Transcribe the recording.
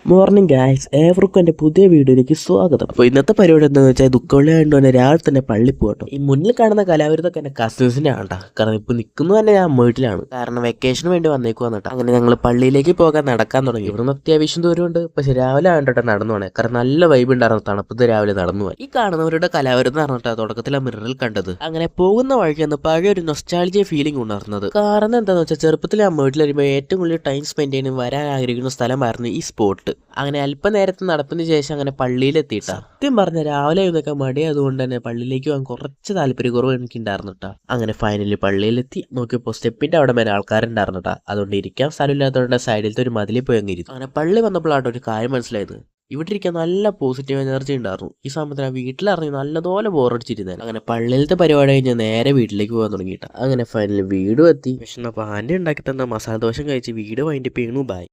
Morning guys, ഏവർക്കും എൻ്റെ പുതിയ വീഡിയോയിലേക്ക് സ്വാഗതം. അപ്പോൾ ഇന്നത്തെ പരിപാടി എന്താണെന്ന് വെച്ചാൽ ദുഃഖമുള്ളതുകൊണ്ട് തന്നെ രാവിലെ തന്നെ പള്ളി പോകട്ടോ. ഈ മുന്നിൽ കാണുന്ന കലാവിരുദ്ധമൊക്കെ എൻ്റെ കസിൻസിൻ്റെ ആണ്ടാ. കാരണം ഇപ്പോൾ നിൽക്കുന്നത് തന്നെ ഞാൻ വീട്ടിലാണ്, കാരണം വെക്കേഷന് വേണ്ടി വന്നേക്കുവാന്ന് കേട്ടോ. അങ്ങനെ ഞങ്ങൾ പള്ളിയിലേക്ക് പോകാൻ നടക്കാൻ തുടങ്ങി. ഇവിടുന്ന് അത്യാവശ്യം ദൂരമുണ്ട്, പക്ഷെ രാവിലെ ആണ്ടോട്ടെ നടന്നു പോണേ, കാരണം നല്ല വൈബ് ഉണ്ടായിരുന്നു. തണുപ്പത്ത് രാവിലെ നടന്നു പോയി. ഈ കാണുന്നവരുടെ കലാവിരുദ്ധം പറഞ്ഞിട്ടാ തുടക്കത്തിൽ ആ മിററിൽ കണ്ടത്. അങ്ങനെ പോകുന്ന വഴിക്കാണ് പഴയ ഒരു നൊസ്റ്റാൾജിയ ഫീലിംഗ് ഉണ്ടായിരുന്നത്. കാരണം എന്താണെന്ന് വെച്ചാൽ ചെറുപ്പത്തിൽ ആ വീട്ടിൽ വരുമ്പോൾ ഏറ്റവും കൂടുതൽ ടൈം സ്പെൻഡ് ചെയ്യാനും വരാൻ ആഗ്രഹിക്കുന്ന സ്ഥലമായിരുന്നു ഈ സ്പോട്ട്. അങ്ങനെ അല്പനേരത്തെ നടപ്പിന് ശേഷം അങ്ങനെ പള്ളിയിലെത്തിയിട്ട. സത്യം പറഞ്ഞ രാവിലെ ഇതൊക്കെ മടി, അതുകൊണ്ട് തന്നെ പള്ളിയിലേക്ക് പോകാൻ കുറച്ച് താല്പര്യക്കുറവ് എനിക്ക് ഉണ്ടായിരുന്നു കേട്ടോ. അങ്ങനെ ഫൈനലി പള്ളിയിലെത്തി നോക്കിയപ്പോൾ സ്റ്റെപ്പിന്റെ അവിടെ വരെ ആൾക്കാരുണ്ടായിരുന്നു കേട്ടോ. അതുകൊണ്ട് ഇരിക്കാൻ സ്ഥലമില്ലാത്തതുകൊണ്ട് സൈഡിലത്തെ ഒരു മതിലിൽ പോയി അങ്ങ് ഇരുന്നു. അങ്ങനെ പള്ളി വന്നപ്പോഴാണ് ഒരു കാര്യം മനസ്സിലായത്. ഇവിടെ ഇരിക്കാൻ നല്ല പോസിറ്റീവ് എനർജി ഉണ്ടായിരുന്നു. ഈ സമയത്ത് ഞാൻ വീട്ടിലിറങ്ങി നല്ലതുപോലെ ബോറടിച്ചിരുന്നത്. അങ്ങനെ പള്ളിയിലത്തെ പരിപാടി കഴിഞ്ഞ് നേരെ വീട്ടിലേക്ക് പോകാൻ തുടങ്ങിയിട്ടാ. അങ്ങനെ ഫൈനലി വീടും എത്തി. പക്ഷെ പാൻ്റെ ഉണ്ടാക്കി തന്ന മസാല ദോശ കഴിച്ച് വീട് വൈൻഡപ്പ് ചെയ്യണു. ബൈ.